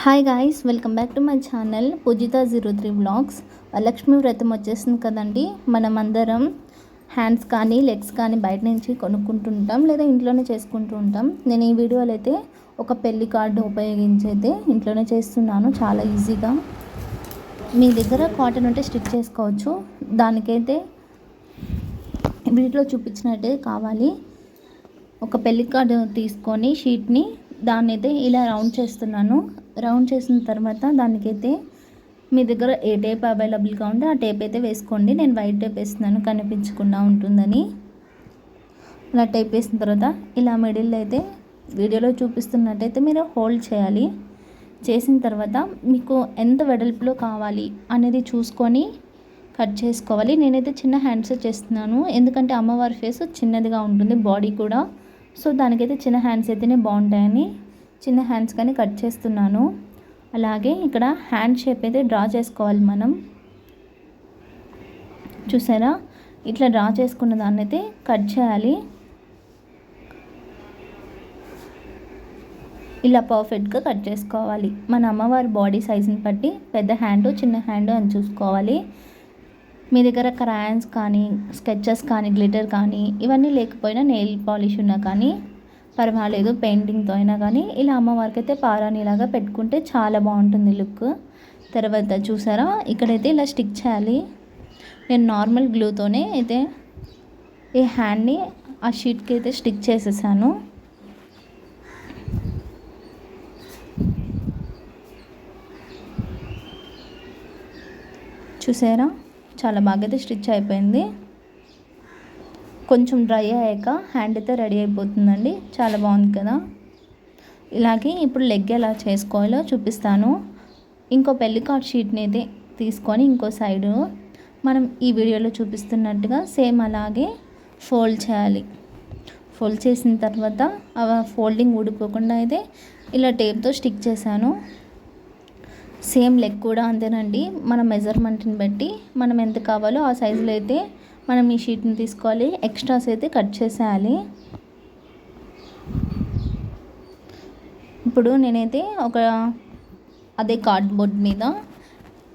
Hi guys, welcome back to my channel పూజిత03 vlogs. Varalakshmi Vratham వచ్చేసింది కదండి. మనం అందరం హ్యాండ్స్ కానీ లెగ్స్ కానీ బయట నుంచి కొనుక్కుంటుంటాం, లేదా ఇంట్లోనే చేసుకుంటూ ఉంటాం. నేను ఈ వీడియోలో అయితే ఒక పెళ్లి కార్డు ఉపయోగించి అయితే ఇంట్లోనే చేస్తున్నాను, చాలా ఈజీగా. మీ దగ్గర కాటన్ ఉంటే స్టిచ్ చేసుకోవచ్చు. దానికైతే వీడియోలో చూపించినట్టే కావాలి. ఒక పెళ్లి కార్డు తీసుకొని షీట్ని దాన్ని అయితే ఇలా రౌండ్ చేస్తున్నాను. రౌండ్ చేసిన తర్వాత దానికైతే మీ దగ్గర ఏ టేప్ అవైలబుల్గా ఉంటే ఆ టేప్ అయితే వేసుకోండి. నేను వైట్ టేప్ వేస్తున్నాను కనిపించకుండా ఉంటుందని. ఇలా టేప్ వేసిన తర్వాత ఇలా మిడిల్ అయితే వీడియోలో చూపిస్తున్నట్టయితే మీరు హోల్డ్ చేయాలి. చేసిన తర్వాత మీకు ఎంత వెడల్పులో కావాలి అనేది చూసుకొని కట్ చేసుకోవాలి. నేనైతే చిన్న హ్యాండ్స్ చేస్తున్నాను, ఎందుకంటే అమ్మవారి ఫేస్ చిన్నదిగా ఉంటుంది, బాడీ కూడా. సో దానికైతే చిన్న హ్యాండ్స్ అయితేనే బాగుంటాయని చిన్న హ్యాండ్స్ కానీ కట్ చేస్తున్నాను. అలాగే ఇక్కడ హ్యాండ్ షేప్ అయితే డ్రా చేసుకోవాలి మనం. చూసారా, ఇట్లా డ్రా చేసుకున్న దాన్ని అయితే కట్ చేయాలి. ఇలా పర్ఫెక్ట్గా కట్ చేసుకోవాలి. మన అమ్మవారి బాడీ సైజుని బట్టి పెద్ద హ్యాండ్ చిన్న హ్యాండ్ అని చూసుకోవాలి. మీ దగ్గర క్రయాన్స్ కానీ స్కెచెస్ కానీ గ్లిటర్ కానీ ఇవన్నీ లేకపోయినా నెయిల్ పాలిష్ ఉన్నా కానీ పర్వాలేదు, పెయింటింగ్తో అయినా కానీ ఇలా అమ్మవారికి అయితే పారాణిలాగా పెట్టుకుంటే చాలా బాగుంటుంది లుక్. తర్వాత చూసారా, ఇక్కడైతే ఇలా స్టిక్ చేయాలి. నేను నార్మల్ గ్లూతోనే అయితే ఈ హ్యాండ్ని ఆ షీట్కి అయితే స్టిక్ చేసేసాను. చూసారా, చాలా బాగా అయితే స్టిచ్ అయిపోయింది. కొంచెం డ్రై అయ్యాక హ్యాండ్ అయితే రెడీ అయిపోతుందండి. చాలా బాగుంది కదా. ఇలాగే ఇప్పుడు లెగ్ ఎలా చేసుకోవాలో చూపిస్తాను. ఇంకో పెళ్లి కార్డ్ షీట్ని అయితే తీసుకొని ఇంకో సైడు మనం ఈ వీడియోలో చూపిస్తున్నట్టుగా సేమ్ అలాగే ఫోల్డ్ చేయాలి. ఫోల్డ్ చేసిన తర్వాత ఆ ఫోల్డింగ్ ఊడిపోకుండా అయితే ఇలా టేప్తో స్టిక్ చేశాను. సేమ్ లెగ్ కూడా అంతేనండి. మన మెజర్మెంట్ని బట్టి మనం ఎంత కావాలో ఆ సైజులో అయితే మనం ఈ షీట్ని తీసుకోవాలి. ఎక్స్ట్రాస్ అయితే కట్ చేసేయాలి. ఇప్పుడు నేనైతే అదే కార్డ్బోర్డ్ మీద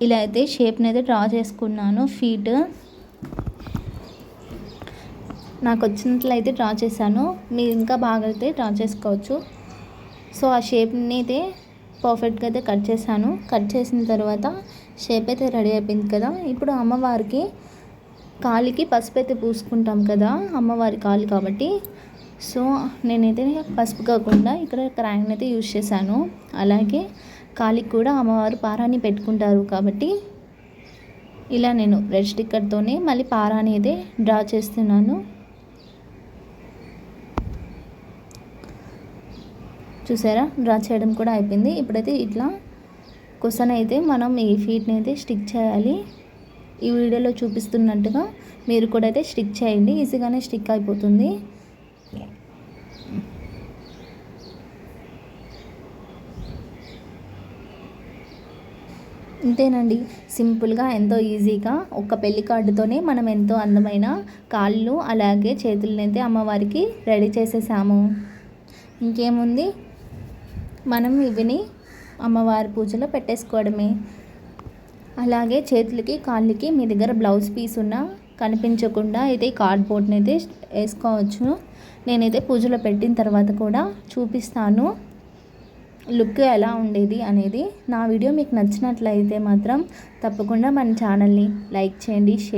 ఇలా అయితే షేప్ని అయితే డ్రా చేసుకున్నాను. ఫీట్ నాకు వచ్చినట్లయితే డ్రా చేశాను, మీరు ఇంకా బాగా అయితే డ్రా చేసుకోవచ్చు. సో ఆ షేప్ని అయితే పర్ఫెక్ట్గా అయితే కట్ చేశాను. కట్ చేసిన తర్వాత షేప్ అయితే రెడీ అయిపోయింది కదా. ఇప్పుడు అమ్మవారికి కాలికి పసుపు అయితే పూసుకుంటాం కదా, అమ్మవారి కాలు కాబట్టి. సో నేనైతే పసుపు కాకుండా ఇక్కడ క్రాయన్ అయితే యూజ్ చేశాను. అలాగే కాలికి కూడా అమ్మవారు పారాణి పెట్టుకుంటారు కాబట్టి ఇలా నేను రెడ్ స్టిక్కర్తోనే మళ్ళీ పారాణి అయితే డ్రా చేస్తున్నాను. చూసారా, డ్రా చేయడం కూడా అయిపోయింది. ఇప్పుడైతే ఇట్లా కుసన అయితే మనం ఈ ఫీట్ని అయితే స్టిక్ చేయాలి. ఈ వీడియోలో చూపిస్తున్నట్టుగా మీరు కూడా అయితే స్టిక్ చేయండి, ఈజీగానే స్టిక్ అయిపోతుంది. ఇంతేనండి, సింపుల్గా ఎంతో ఈజీగా ఒక పెళ్లి కార్డుతోనే మనం ఎంతో అందమైన కాళ్ళు అలాగే చేతులను అయితే అమ్మవారికి రెడీ చేసేసాము. ఇంకేముంది, మనం ఇవిని అమ్మవారి పూజలో పెట్టేసుకోవడమే. అలాగే చేతులకి కాళ్ళకి మీ దగ్గర బ్లౌజ్ పీస్ ఉన్నా కనిపించకుండా అయితే కార్డ్బోర్డ్ని అయితే వేసుకోవచ్చు. నేనైతే పూజలో పెట్టిన తర్వాత కూడా చూపిస్తాను లుక్ ఎలా ఉండేది అనేది. నా వీడియో మీకు నచ్చినట్లయితే మాత్రం తప్పకుండా మన ఛానల్ని లైక్ చేయండి, షేర్